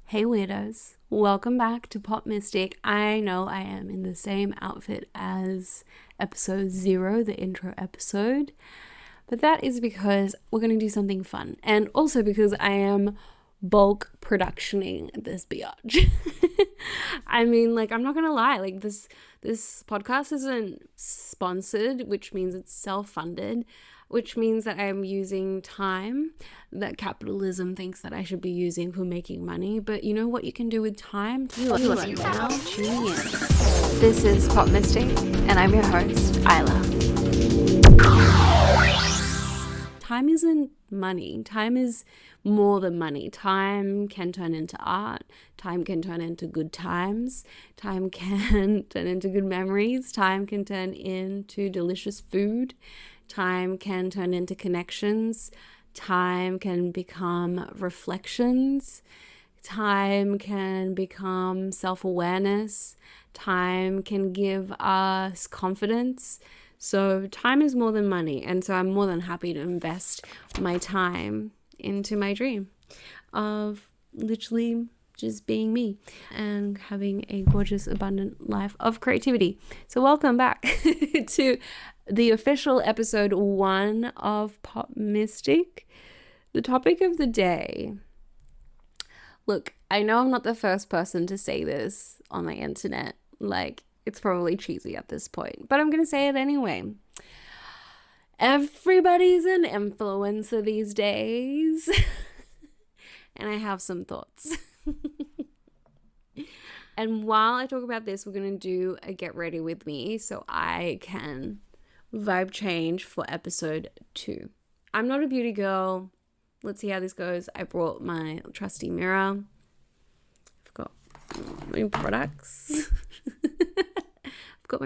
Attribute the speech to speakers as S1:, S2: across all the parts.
S1: Hey weirdos, welcome back to Pop Mystic. I know I am in the same outfit as episode 0, the intro episode, but that is because we're going to do something fun, and also because I am bulk productioning this biatch. I mean, I'm not gonna lie, this podcast isn't sponsored, which means it's self-funded, which means that I'm using time that capitalism thinks that I should be using for making money. But you know what you can do with time? You are now tuning in. This is Pop Mystic, and I'm your host, Isla. Time isn't money. Time is more than money. Time can turn into art. Time can turn into good times. Time can turn into good memories. Time can turn into delicious food. Time can turn into connections. Time can become reflections. Time can become self-awareness. Time can give us confidence. So time is more than money, and so I'm more than happy to invest my time into my dream of literally just being me and having a gorgeous, abundant life of creativity. So welcome back to the official episode 1 of Pop Mystic. The topic of the day. Look, I know I'm not the first person to say this on the internet. It's probably cheesy at this point, but I'm going to say it anyway. Everybody's an influencer these days. And I have some thoughts. And while I talk about this, we're going to do a get ready with me so I can vibe change for episode 2. I'm not a beauty girl. Let's see how this goes. I brought my trusty mirror. I've got my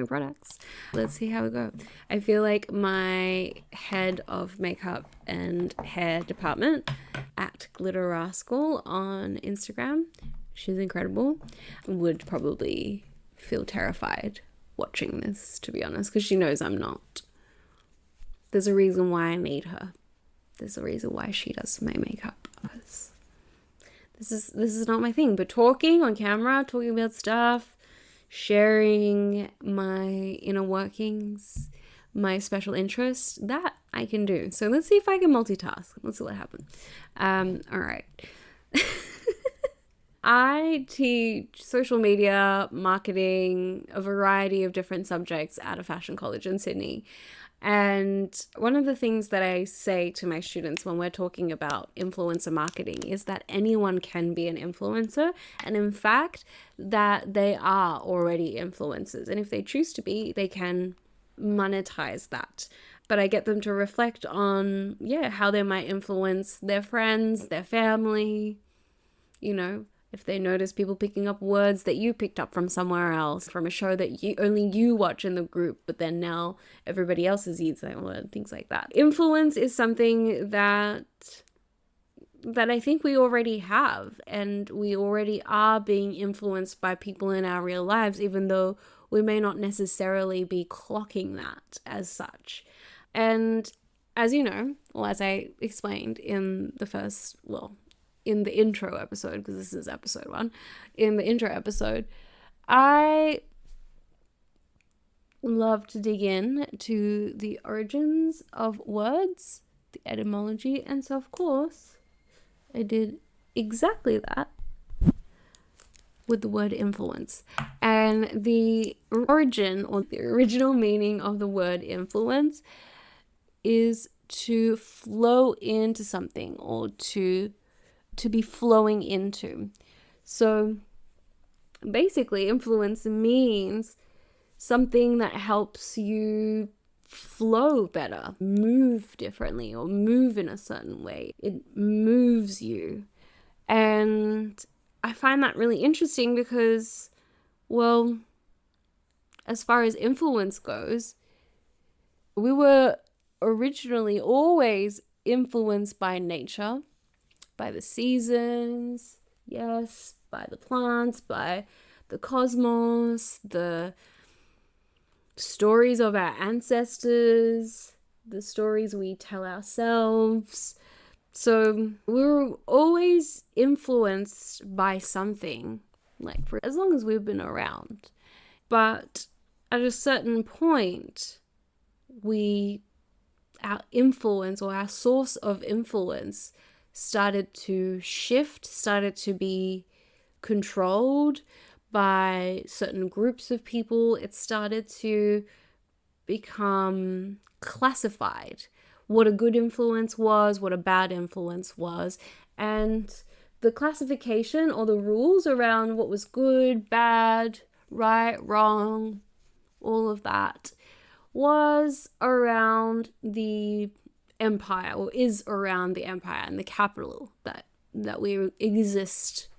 S1: products. Let's see how we go. I feel like my head of makeup and hair department at Glitter Rascal on Instagram, she's incredible, would probably feel terrified watching this, to be honest, because she knows I'm not. There's a reason why I need her. There's a reason why she does my makeup. This is not my thing, but talking on camera, talking about stuff, sharing my inner workings, my special interests, that I can do. So let's see if I can multitask. Let's see what happens. All right. I teach social media, marketing, a variety of different subjects at a fashion college in Sydney. And one of the things that I say to my students when we're talking about influencer marketing is that anyone can be an influencer. And in fact, that they are already influencers. And if they choose to be, they can monetize that. But I get them to reflect on, how they might influence their friends, their family, if they notice people picking up words that you picked up from somewhere else, from a show that only you watch in the group, but then now everybody else is using that word, things like that. Influence is something that I think we already have, and we already are being influenced by people in our real lives, even though we may not necessarily be clocking that as such. And as you know, or as I explained in in the intro episode, because this is episode 1, in the intro episode, I love to dig in to the origins of words, the etymology, and so of course I did exactly that with the word influence. And the origin, or the original meaning of the word influence, is to flow into something, or to be flowing into. So basically, influence means something that helps you flow better, move differently, or move in a certain way. It moves you. And I find that really interesting because, as far as influence goes, we were originally always influenced by nature, by the seasons, yes, by the plants, by the cosmos, the stories of our ancestors, the stories we tell ourselves, So we're always influenced by something, like for as long as we've been around. But at a certain point, our influence or our source of influence started to shift, started to be controlled by certain groups of people. It started to become classified, what a good influence was, what a bad influence was. And the classification or the rules around what was good, bad, right, wrong, all of that was around the empire, or is around the empire and the capital that we exist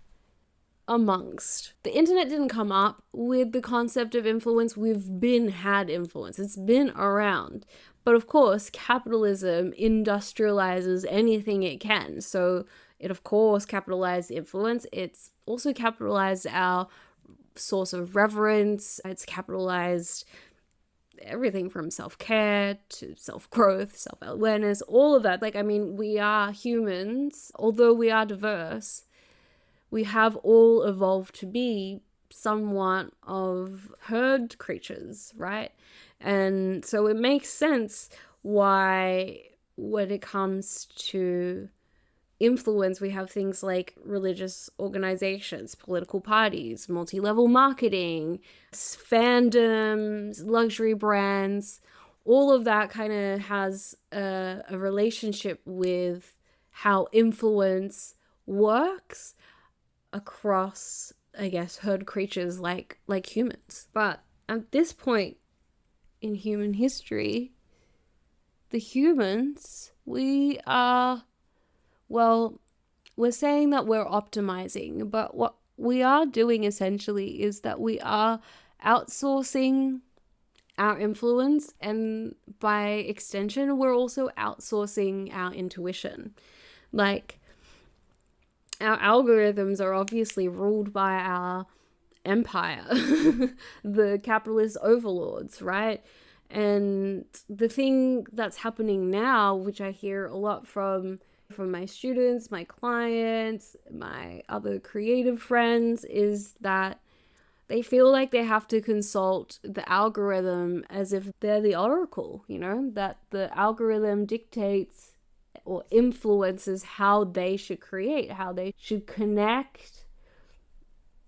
S1: amongst. The internet didn't come up with the concept of influence. We've had influence. It's been around. But of course, capitalism industrializes anything it can. So it, of course, capitalized influence. It's also capitalized our source of reverence. It's capitalized everything from self-care to self-growth, self-awareness, all of that. Like, I mean, we are humans. Although we are diverse, we have all evolved to be somewhat of herd creatures, right? And so it makes sense why, when it comes to influence, we have things like religious organizations, political parties, multi-level marketing, fandoms, luxury brands. All of that kind of has a relationship with how influence works across, I guess, herd creatures like humans. But at this point in human history, the humans, we're saying that we're optimizing, but what we are doing essentially is that we are outsourcing our influence, and by extension, we're also outsourcing our intuition. Like, our algorithms are obviously ruled by our empire, the capitalist overlords, right? And the thing that's happening now, which I hear a lot from my students, my clients, my other creative friends, is that they feel like they have to consult the algorithm as if they're the oracle, that the algorithm dictates or influences how they should create, how they should connect.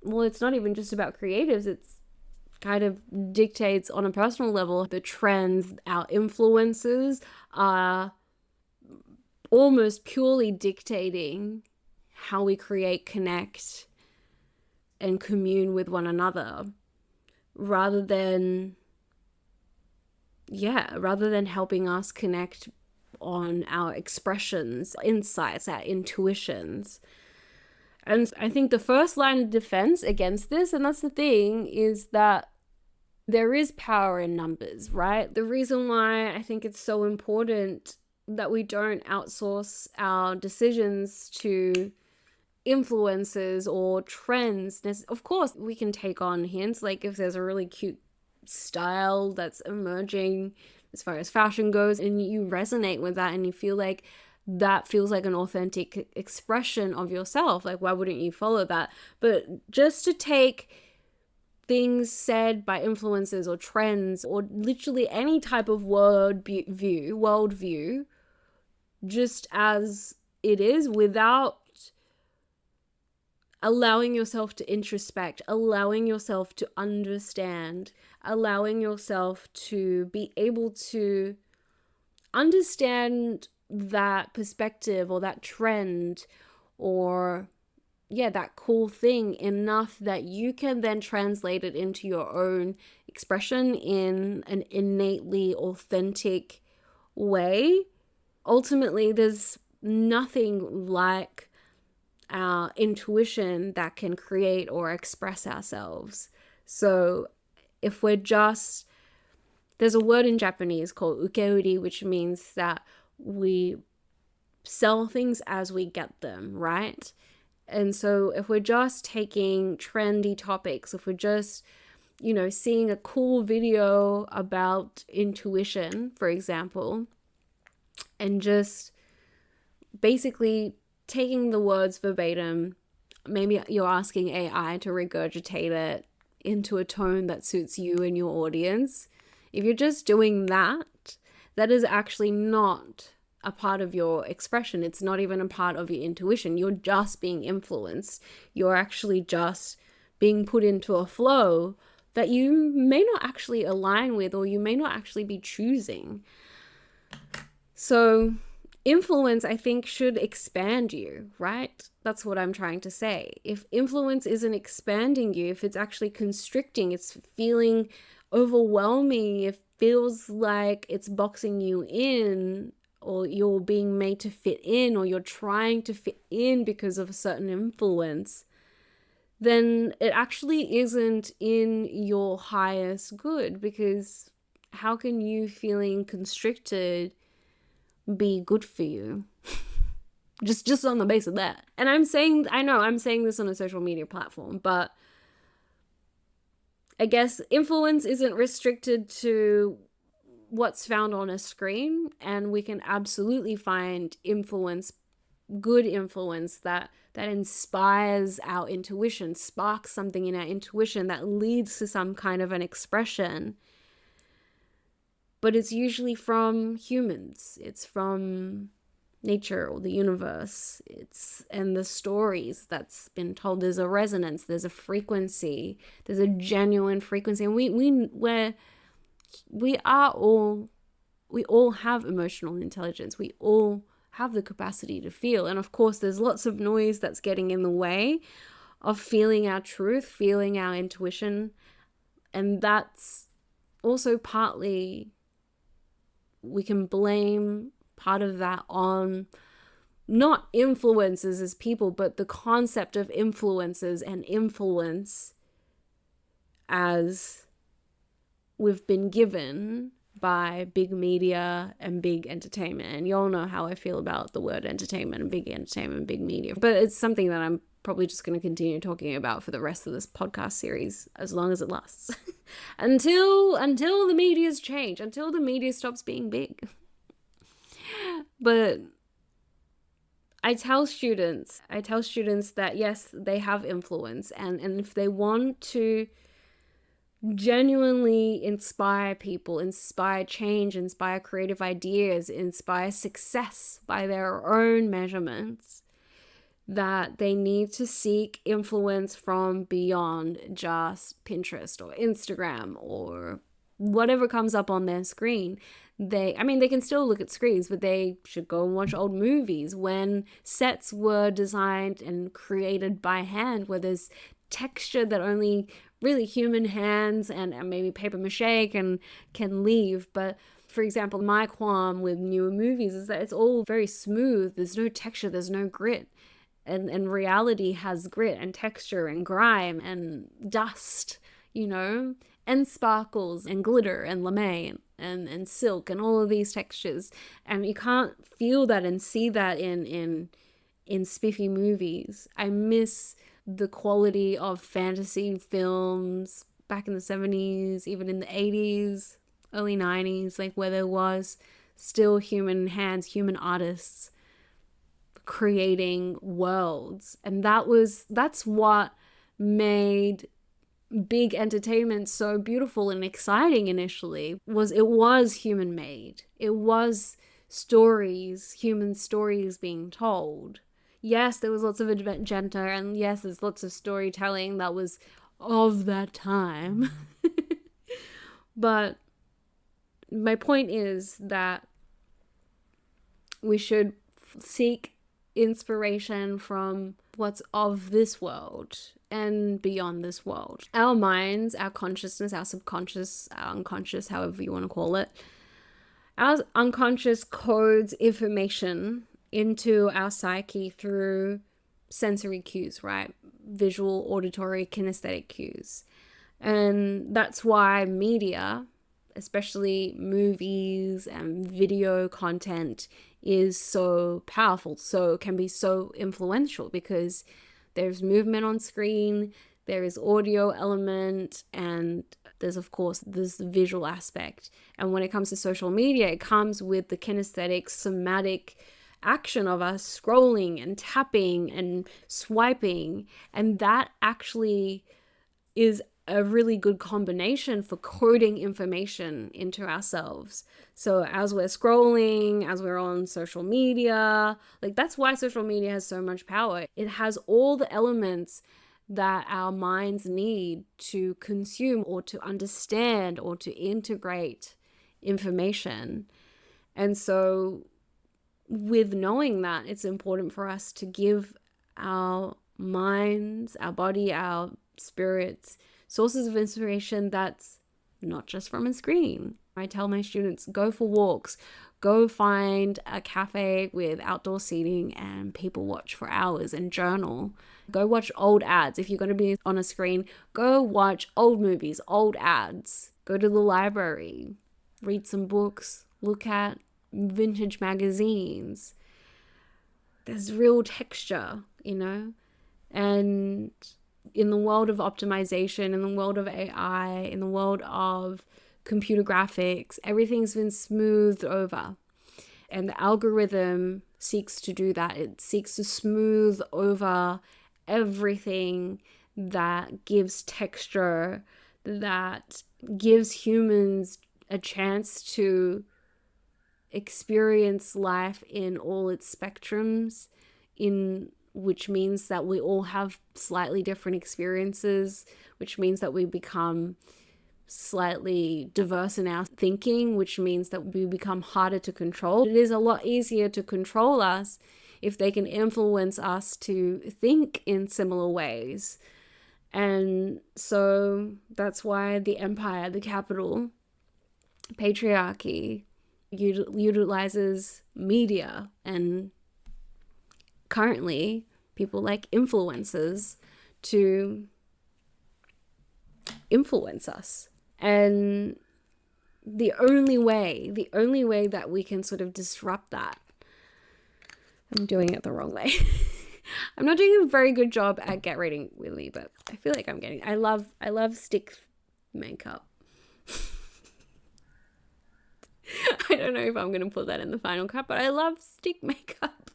S1: Well, it's not even just about creatives, it's kind of dictates on a personal level the trends. Our influences are almost purely dictating how we create, connect, and commune with one another, rather than helping us connect on our expressions, insights, our intuitions. And I think the first line of defense against this, and that's the thing, is that there is power in numbers, right? The reason why I think it's so important that we don't outsource our decisions to influences or trends. Of course, we can take on hints, like if there's a really cute style that's emerging as far as fashion goes, and you resonate with that and you feel like that feels like an authentic expression of yourself, like why wouldn't you follow that? But just to take things said by influencers or trends or literally any type of worldview, just as it is, without allowing yourself to introspect, allowing yourself to understand, allowing yourself to be able to understand that perspective or that trend or that cool thing enough that you can then translate it into your own expression in an innately authentic way. Ultimately, there's nothing like our intuition that can create or express ourselves. So if we're just, there's a word in Japanese called ukeuri, which means that we sell things as we get them, right? And so if we're just taking trendy topics, if we're just, seeing a cool video about intuition, for example, and just basically taking the words verbatim. Maybe you're asking AI to regurgitate it into a tone that suits you and your audience. If you're just doing that, that is actually not a part of your expression. It's not even a part of your intuition. You're just being influenced. You're actually just being put into a flow that you may not actually align with, or you may not actually be choosing. So influence, I think, should expand you, right? That's what I'm trying to say. If influence isn't expanding you, if it's actually constricting, it's feeling overwhelming, it feels like it's boxing you in, or you're being made to fit in, or you're trying to fit in because of a certain influence, then it actually isn't in your highest good, because how can you feeling constricted be good for you? just on the base of that. And I'm saying this on a social media platform, but I guess influence isn't restricted to what's found on a screen, and we can absolutely find influence, good influence that inspires our intuition, sparks something in our intuition that leads to some kind of an expression. But it's usually from humans. It's from nature or the universe. And the stories that's been told. There's a resonance, there's a frequency, there's a genuine frequency. And we all have emotional intelligence. We all have the capacity to feel. And of course, there's lots of noise that's getting in the way of feeling our truth, feeling our intuition. And that's also partly, we can blame part of that on not influencers as people, but the concept of influencers and influence as we've been given by big media and big entertainment. And you all know how I feel about the word entertainment and big media. But it's something that I'm probably just going to continue talking about for the rest of this podcast series, as long as it lasts. until the media's change, until the media stops being big. But I tell students that yes, they have influence, and if they want to genuinely inspire people, inspire change, inspire creative ideas, inspire success by their own measurements, that they need to seek influence from beyond just Pinterest or Instagram or whatever comes up on their screen. They can still look at screens, but they should go and watch old movies when sets were designed and created by hand, where there's texture that only really human hands and maybe paper mache can leave. But for example, my qualm with newer movies is that it's all very smooth. There's no texture, there's no grit. And reality has grit and texture and grime and dust, and sparkles and glitter and lame and silk and all of these textures. And you can't feel that and see that in spiffy movies. I miss the quality of fantasy films back in the 70s, even in the 80s, early 90s, like where there was still human hands, human artists creating worlds. And that's what made big entertainment so beautiful and exciting initially. It was human made. It was human stories being told. Yes, there was lots of agenda, and yes, there's lots of storytelling that was of that time. But my point is that we should seek inspiration from what's of this world and beyond this world. Our minds, our consciousness, our subconscious, our unconscious, however you want to call it, our unconscious codes information into our psyche through sensory cues, right? Visual, auditory, kinesthetic cues. And that's why media, especially movies and video content, is so powerful, can be so influential, because there's movement on screen, there is audio element, and there's of course this visual aspect. And when it comes to social media, it comes with the kinesthetic, somatic action of us scrolling and tapping and swiping. And that actually is a really good combination for coding information into ourselves. So as we're scrolling, as we're on social media, like that's why social media has so much power. It has all the elements that our minds need to consume or to understand or to integrate information. And so with knowing that, it's important for us to give our minds, our body, our spirits, sources of inspiration that's not just from a screen. I tell my students, go for walks, go find a cafe with outdoor seating and people watch for hours and journal. Go watch old ads. If you're going to be on a screen, go watch old movies, old ads. Go to the library, read some books, look at vintage magazines. There's real texture, and in the world of optimization, in the world of AI, in the world of computer graphics, everything's been smoothed over. And the algorithm seeks to do that. It seeks to smooth over everything that gives texture, that gives humans a chance to experience life in all its spectrums, which means that we all have slightly different experiences, which means that we become slightly diverse in our thinking, which means that we become harder to control. It is a lot easier to control us if they can influence us to think in similar ways. And so that's why the empire, the capital, patriarchy, utilizes media, and currently people like influencers to influence us. And the only way that we can sort of disrupt that, I'm doing it the wrong way. I'm not doing a very good job at Get Ready With Me, but I feel like I'm getting, I love stick makeup. I don't know if I'm going to put that in the final cut, but I love stick makeup.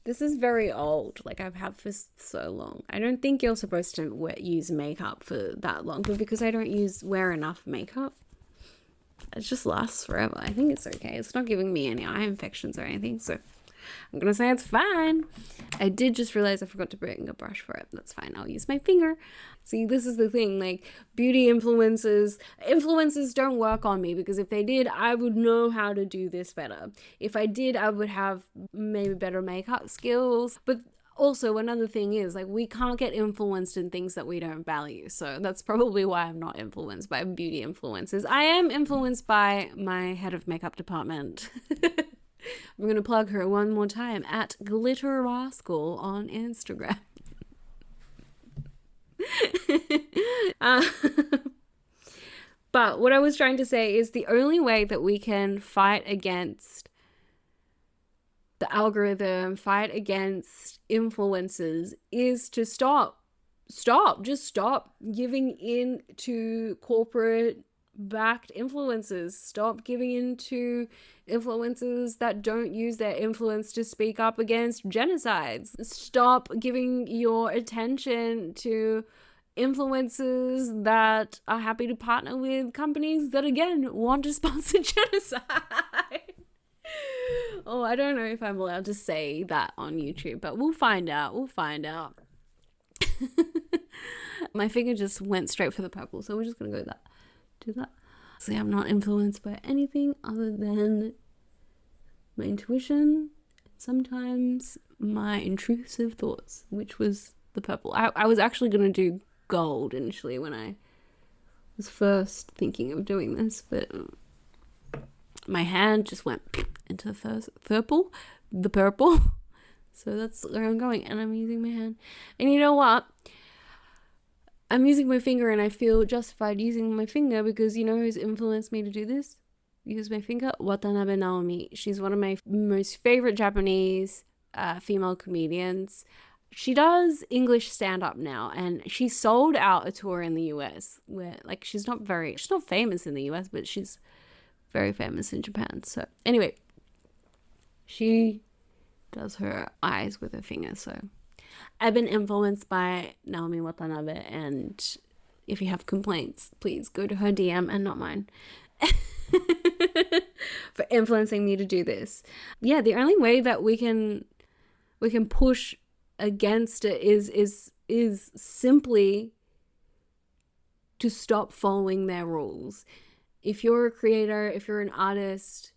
S1: This is very old. Like, I've had for so long. I don't think you're supposed to use makeup for that long, but because I don't wear enough makeup, it just lasts forever. I think it's okay. It's not giving me any eye infections or anything, so I'm gonna say it's fine. I did just realize I forgot to bring a brush for it. That's fine. I'll use my finger. See, this is the thing, like, beauty influencers don't work on me, because if they did, I would know how to do this better. If I did, I would have maybe better makeup skills. But also, another thing is, like, we can't get influenced in things that we don't value. So that's probably why I'm not influenced by beauty influencers. I am influenced by my head of makeup department. I'm going to plug her one more time, at Glitter Rascal on Instagram. But what I was trying to say is the only way that we can fight against the algorithm, fight against influencers, is to just stop giving in to corporate backed influencers. Stop giving in to influencers that don't use their influence to speak up against genocides. Stop giving your attention to influencers that are happy to partner with companies that, again, want to sponsor genocide. Oh, I don't know if I'm allowed to say that on YouTube, but we'll find out. My finger just went straight for the purple, so we're just gonna go do that. See, I'm not influenced by anything other than my intuition, sometimes my intrusive thoughts, which was the purple. I was actually gonna do gold initially when I was first thinking of doing this, but my hand just went into the purple. So that's where I'm going, and I'm using my hand. And you know what? I'm using my finger, and I feel justified using my finger because you know who's influenced me to do this? Use my finger? Watanabe Naomi. She's one of my most favorite Japanese female comedians. She does English stand-up now, and she sold out a tour in the US where, like, she's not famous in the US, but she's very famous in Japan. So anyway, she does her eyes with her fingers. So I've been influenced by Naomi Watanabe, and if you have complaints, please go to her DM and not mine. For influencing me to do this. Yeah, the only way that we can push against it is simply to stop following their rules. If you're a creator, if you're an artist,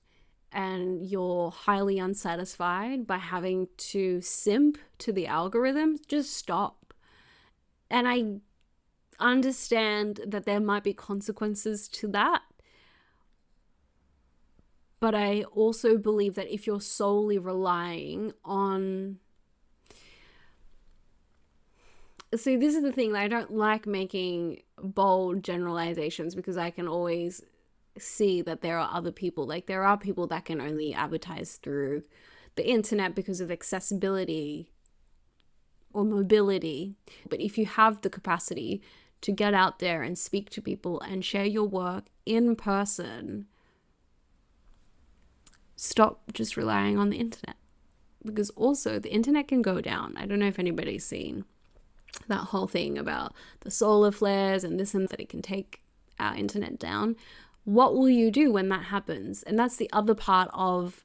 S1: and you're highly unsatisfied by having to simp to the algorithm, just stop. And I understand that there might be consequences to that. But I also believe that if you're solely relying on... See, this is the thing. I don't like making bold generalizations because I can always see that there are other people. Like, there are people that can only advertise through the internet because of accessibility or mobility. But if you have the capacity to get out there and speak to people and share your work in person, stop just relying on the internet. Because also the internet can go down. I don't know if anybody's seen that whole thing about the solar flares and this and that, it can take our internet down. What will you do when that happens? And that's the other part of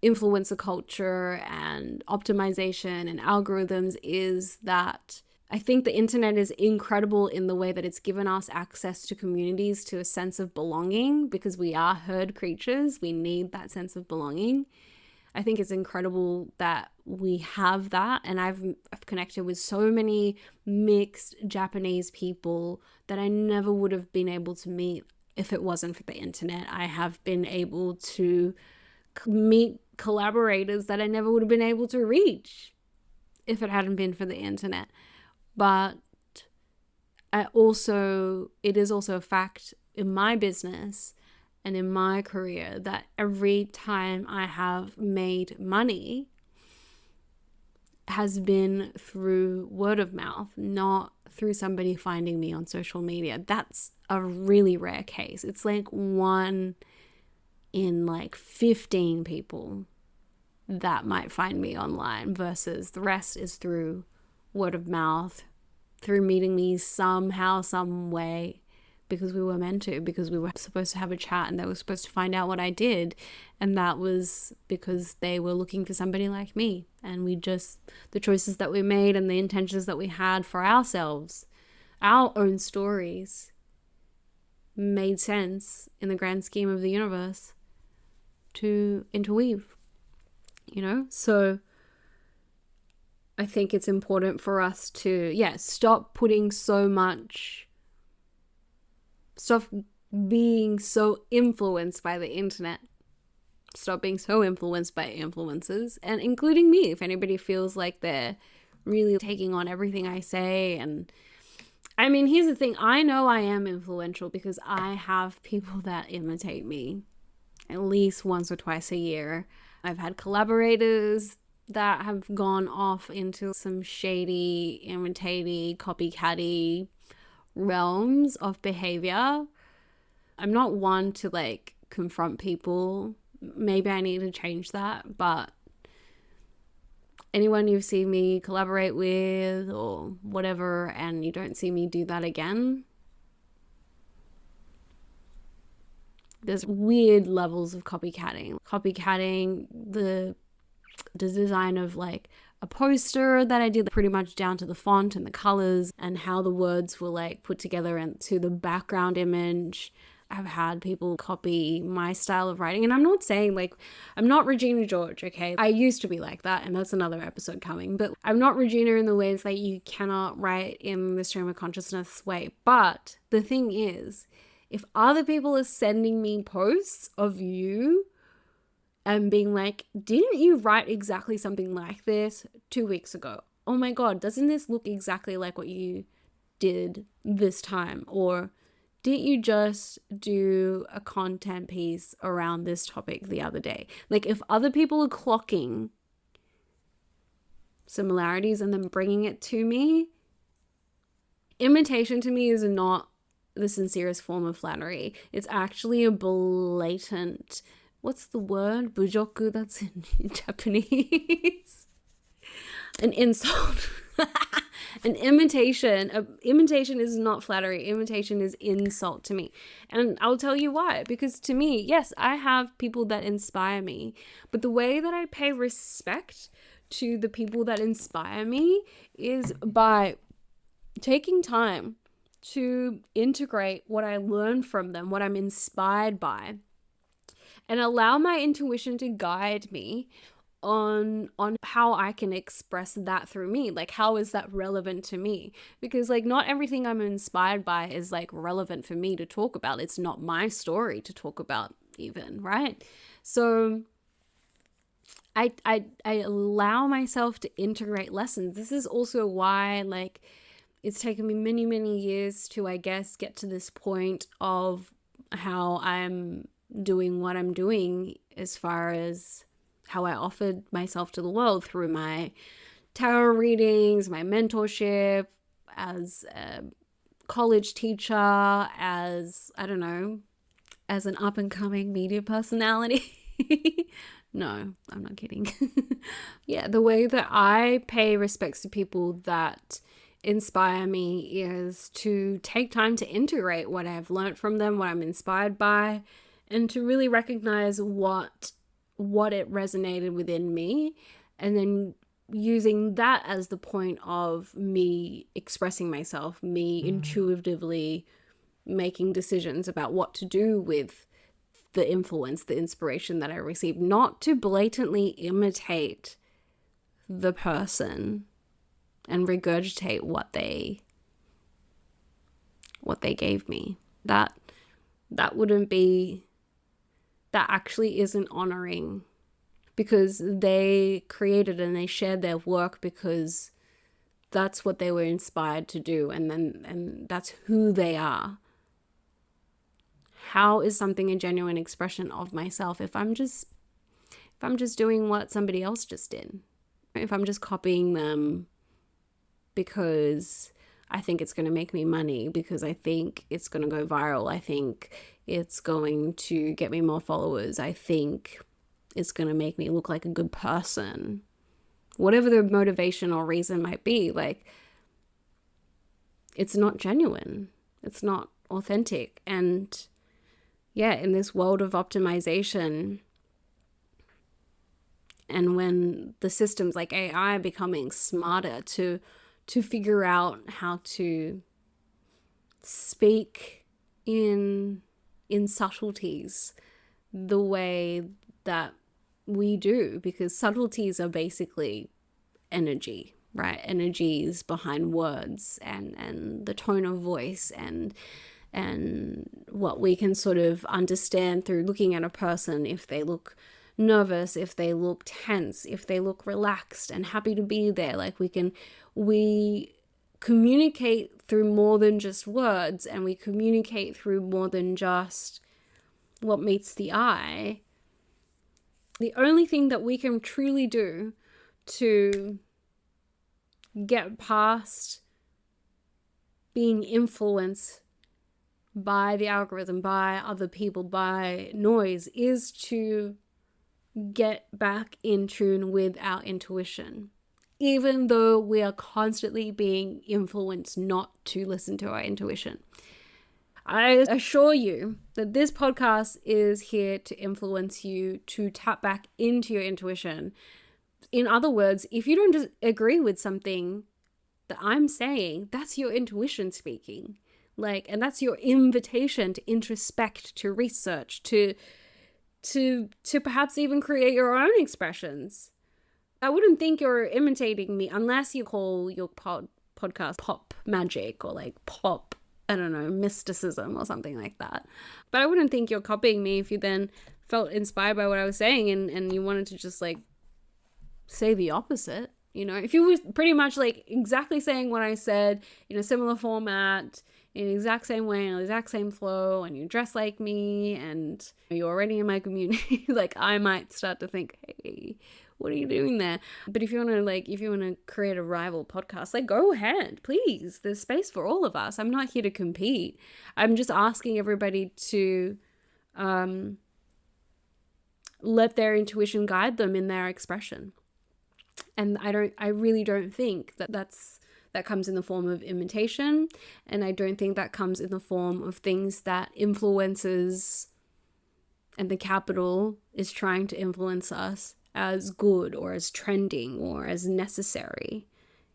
S1: influencer culture and optimization and algorithms, is that I think the internet is incredible in the way that it's given us access to communities, to a sense of belonging, because we are herd creatures. We need that sense of belonging. I think it's incredible that we have that. And I've connected with so many mixed Japanese people that I never would have been able to meet if it wasn't for the internet. I have been able to meet collaborators that I never would have been able to reach if it hadn't been for the internet. But it is also a fact in my business and in my career that every time I have made money has been through word of mouth, not through somebody finding me on social media. That's a really rare case. It's like 1 in like 15 people that might find me online, versus the rest is through word of mouth, through meeting me somehow, some way, because we were meant to, because we were supposed to have a chat and they were supposed to find out what I did. And that was because they were looking for somebody like me. And the choices that we made and the intentions that we had for ourselves, our own stories, made sense in the grand scheme of the universe to interweave, So I think it's important for us to, stop being so influenced by the internet. Stop being so influenced by influencers, and including me, if anybody feels like they're really taking on everything I say. And I mean, here's the thing. I know I am influential because I have people that imitate me at least once or twice a year. I've had collaborators that have gone off into some shady, imitaty, copycatty realms of behavior. I'm not one to like confront people. Maybe I need to change that, but anyone you've seen me collaborate with or whatever, and you don't see me do that again, there's weird levels of copycatting. Copycatting the design of like a poster that I did, pretty much down to the font and the colors and how the words were like put together into the background image. I've had people copy my style of writing, and I'm not saying like, I'm not Regina George, okay? I used to be like that, and that's another episode coming, but I'm not Regina in the ways that you cannot write in the stream of consciousness way. But the thing is, if other people are sending me posts of you and being like, didn't you write exactly something like this 2 weeks ago? Oh my God, doesn't this look exactly like what you did this time? Or didn't you just do a content piece around this topic the other day? Like, if other people are clocking similarities and then bringing it to me, imitation to me is not the sincerest form of flattery. It's actually a blatant, what's the word? Bujoku, that's in Japanese. An insult. An imitation. Imitation is not flattery. Imitation is insult to me. And I'll tell you why. Because to me, yes, I have people that inspire me. But the way that I pay respect to the people that inspire me is by taking time to integrate what I learn from them, what I'm inspired by, and allow my intuition to guide me on how I can express that through me. Like, how is that relevant to me? Because like not everything I'm inspired by is like relevant for me to talk about. It's not my story to talk about even, right? So I allow myself to integrate lessons. This is also why like it's taken me many, many years to, I guess, get to this point of how I'm doing what I'm doing as far as how I offered myself to the world through my tarot readings, my mentorship, as a college teacher, as, I don't know, as an up-and-coming media personality. No, I'm not kidding. Yeah, the way that I pay respects to people that inspire me is to take time to integrate what I've learned from them, what I'm inspired by, and to really recognize what it resonated within me, and then using that as the point of me expressing myself, me intuitively making decisions about what to do with the influence, the inspiration that I receive, not to blatantly imitate the person and regurgitate what they gave me. That wouldn't be, that actually isn't honoring, because they created and they shared their work because that's what they were inspired to do, and that's who they are. How is something a genuine expression of myself if I'm just doing what somebody else just did? If I'm just copying them because I think it's going to make me money, because I think it's going to go viral, I think it's going to get me more followers, I think it's going to make me look like a good person. Whatever the motivation or reason might be, like, it's not genuine. It's not authentic. And yeah, in this world of optimization, and when the systems like AI are becoming smarter to figure out how to speak in subtleties the way that we do, because subtleties are basically energy, right? Energies behind words and the tone of voice and what we can sort of understand through looking at a person, if they look nervous, if they look tense, if they look relaxed and happy to be there. Like we communicate through more than just words, and we communicate through more than just what meets the eye. The only thing that we can truly do to get past being influenced by the algorithm, by other people, by noise, is to get back in tune with our intuition, even though we are constantly being influenced not to listen to our intuition. I assure you that this podcast is here to influence you to tap back into your intuition. In other words, if you don't agree with something that I'm saying, that's your intuition speaking. And that's your invitation to introspect, to research, to perhaps even create your own expressions. I wouldn't think you're imitating me unless you call your podcast pop magic or like pop, I don't know, mysticism or something like that. But I wouldn't think you're copying me if you then felt inspired by what I was saying and you wanted to just like say the opposite. You know, if you were pretty much like exactly saying what I said in a similar format, in the exact same way, in the exact same flow, and you dress like me and you're already in my community, like I might start to think, hey, What are you doing there? But if you want to create a rival podcast, like, go ahead, please. There's space for all of us. I'm not here to compete. I'm just asking everybody to let their intuition guide them in their expression. And I really don't think that comes in the form of imitation, and I don't think that comes in the form of things that influencers and the capital is trying to influence us as good or as trending or as necessary,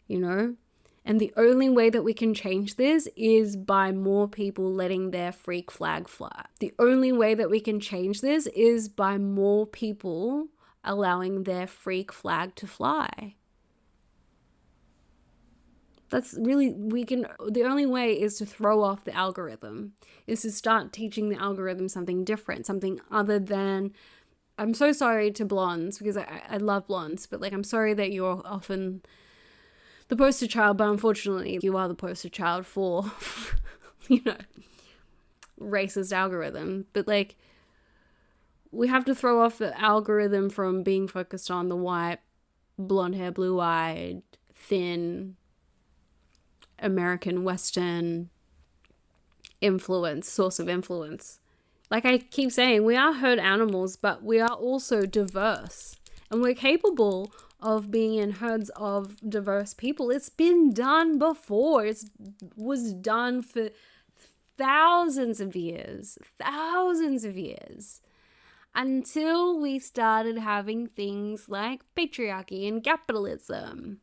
S1: you know? And the only way that we can change this is by more people letting their freak flag fly. The only way that we can change this is by more people allowing their freak flag to fly. The only way is to throw off the algorithm, is to start teaching the algorithm something different, something other than, I'm so sorry to blondes, because I love blondes, but like, I'm sorry that you're often the poster child, but unfortunately you are the poster child for, racist algorithm. But like, we have to throw off the algorithm from being focused on the white, blonde hair, blue-eyed, thin, American Western source of influence. Like I keep saying, we are herd animals, but we are also diverse. And we're capable of being in herds of diverse people. It's been done before. It was done for thousands of years. Until we started having things like patriarchy and capitalism.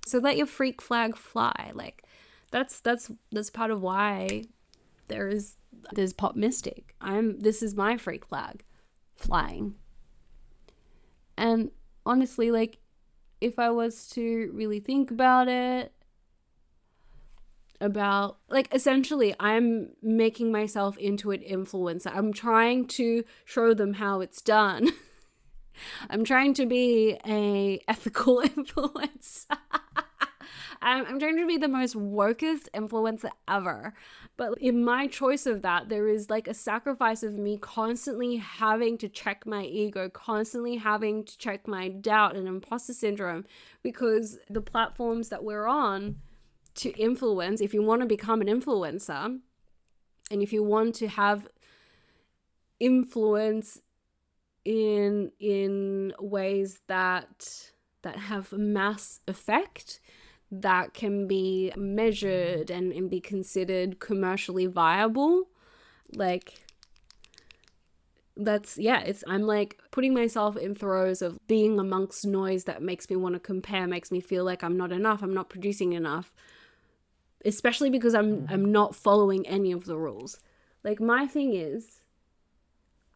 S1: So let your freak flag fly. Like that's part of why there's Pop Mystic. This is my freak flag flying. And honestly, like, if I was to really think about it, essentially I'm making myself into an influencer. I'm trying to show them how it's done. I'm trying to be a ethical influencer. I'm trying to be the most wokest influencer ever. But in my choice of that, there is like a sacrifice of me constantly having to check my ego, constantly having to check my doubt and imposter syndrome, because the platforms that we're on to influence, if you want to become an influencer, and if you want to have influence in ways that have mass effect, that can be measured and be considered commercially viable, like I'm like putting myself in throes of being amongst noise that makes me want to compare, makes me feel like I'm not enough, I'm not producing enough, especially because I'm not following any of the rules. Like, my thing is,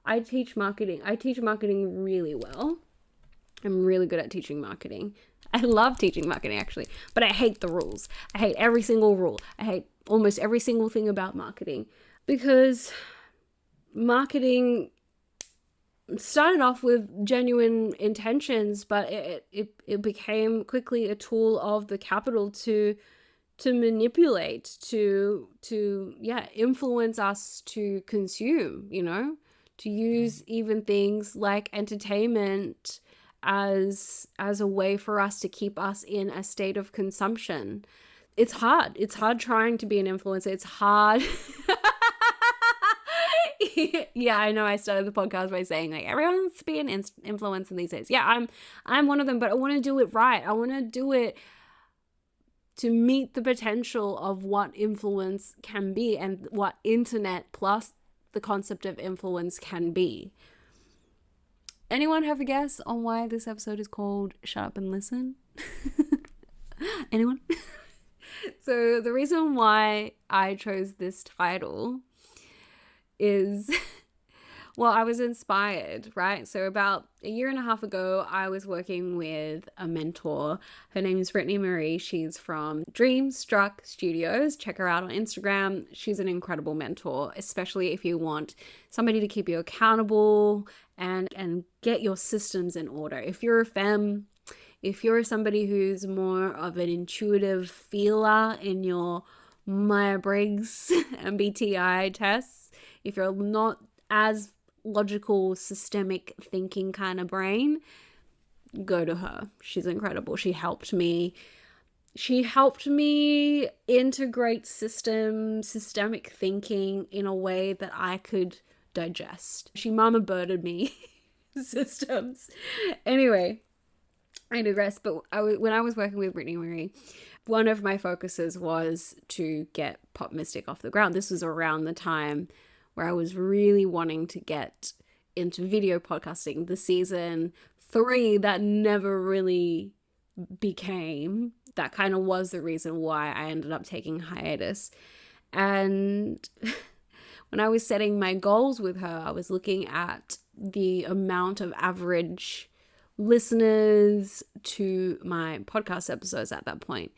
S1: I teach marketing really well. I'm really good at teaching marketing. I love teaching marketing, actually, but I hate the rules. I hate every single rule. I hate almost every single thing about marketing, because marketing started off with genuine intentions, but it became quickly a tool of the capital to manipulate, to influence us to consume, to use even things like entertainment as a way for us to keep us in a state of consumption. It's hard trying to be an influencer. It's hard. Yeah, I know I started the podcast by saying like everyone's being an influencer these days. Yeah, I'm one of them, but I want to do it right. I want to do it to meet the potential of what influence can be and what internet plus the concept of influence can be. Anyone have a guess on why this episode is called Shut Up and Listen? Anyone? So the reason why I chose this title is, well, I was inspired, right? So about a year and a half ago, I was working with a mentor. Her name is Brittany Marie. She's from Dreamstruck Studios. Check her out on Instagram. She's an incredible mentor, especially if you want somebody to keep you accountable and get your systems in order. If you're a femme, if you're somebody who's more of an intuitive feeler in your Myers-Briggs MBTI tests, if you're not as logical, systemic thinking kind of brain, go to her. She's incredible. She helped me integrate systemic thinking in a way that I could digest. She mama birded me systems. Anyway, I digress, but when I was working with Brittany Marie, one of my focuses was to get Pop Mystic off the ground. This was around the time where I was really wanting to get into video podcasting. The season 3 that never really became, that kind of was the reason why I ended up taking hiatus. And when I was setting my goals with her, I was looking at the amount of average listeners to my podcast episodes at that point.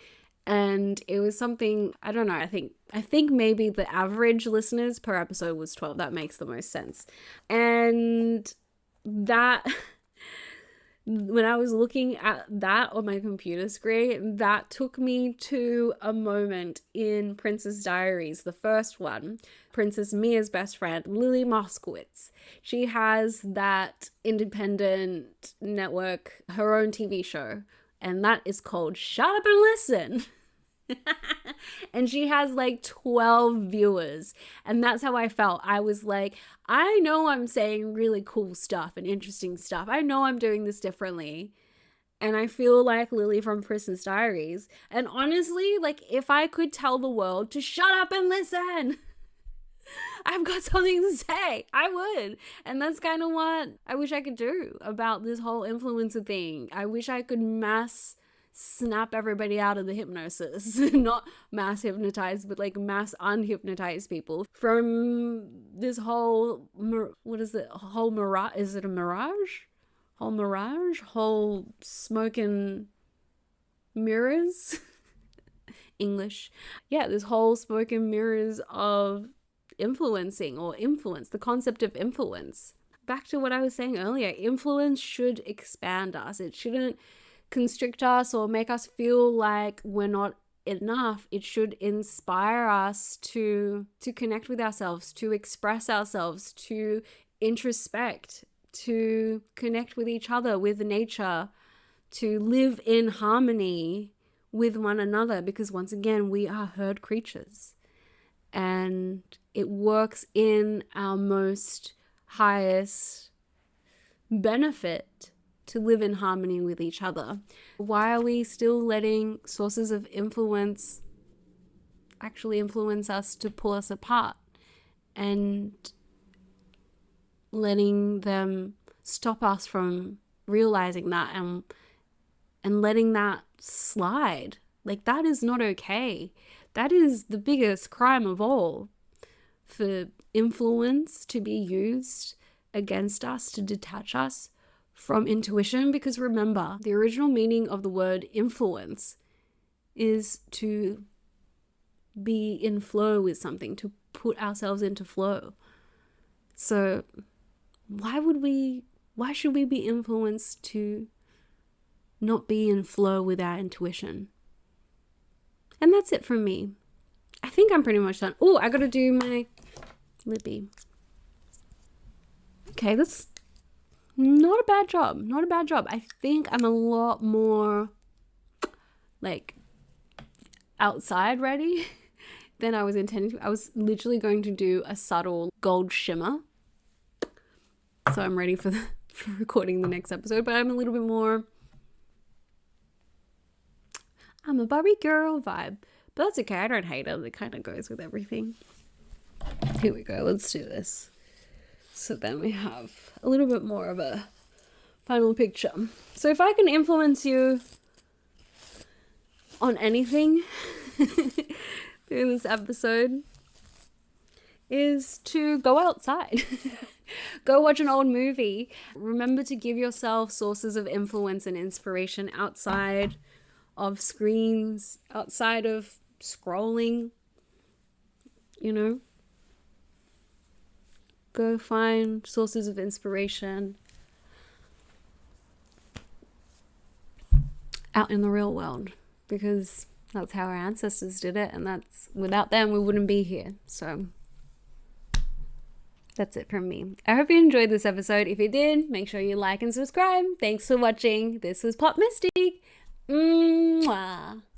S1: And it was something, I don't know, I think maybe the average listeners per episode was 12. That makes the most sense. And that, when I was looking at that on my computer screen, that took me to a moment in Princess Diaries, the first one, Princess Mia's best friend, Lily Moskowitz. She has that independent network, her own TV show, and that is called Shut Up and Listen. And she has like 12 viewers, and that's how I felt. I was like, I know I'm saying really cool stuff and interesting stuff. I know I'm doing this differently, and I feel like Lily from Princess Diaries. And honestly, like, if I could tell the world to shut up and listen, I've got something to say, I would. And that's kind of what I wish I could do about this whole influencer thing. I wish I could mass snap everybody out of the hypnosis. Not mass hypnotize, but like mass unhypnotize people from this whole, what is it? Whole mirage? Is it a mirage? Whole mirage? Whole smoke and mirrors? English. Yeah, this whole smoke and mirrors of influencing or influence, the concept of influence. Back to what I was saying earlier, influence should expand us. It shouldn't constrict us or make us feel like we're not enough. It should inspire us to connect with ourselves, to express ourselves, to introspect, to connect with each other, with nature, to live in harmony with one another, because once again, we are herd creatures, and it works in our most highest benefit to live in harmony with each other. Why are we still letting sources of influence actually influence us to pull us apart, and letting them stop us from realizing that and letting that slide? Like, that is not okay. That is the biggest crime of all, for influence to be used against us, to detach us from intuition. Because remember, the original meaning of the word influence is to be in flow with something, to put ourselves into flow. So why should we be influenced to not be in flow with our intuition? And that's it from me. I think I'm pretty much done. Oh, I gotta do my lippy. Okay, that's not a bad job. Not a bad job. I think I'm a lot more like outside ready than I was intending to. I was literally going to do a subtle gold shimmer. So I'm ready for recording the next episode, but I'm a little bit more, I'm a Barbie girl vibe. But that's okay, I don't hate it. It kind of goes with everything. Here we go, let's do this. So then we have a little bit more of a final picture. So if I can influence you on anything through this episode, is to go outside. Go watch an old movie. Remember to give yourself sources of influence and inspiration outside of screens, outside of scrolling, you know. Go find sources of inspiration out in the real world, because that's how our ancestors did it, and that's, without them we wouldn't be here. So That's it from me. I hope you enjoyed this episode. If you did, make sure you like and subscribe. Thanks for watching. This was Pop Mystic. Mwah.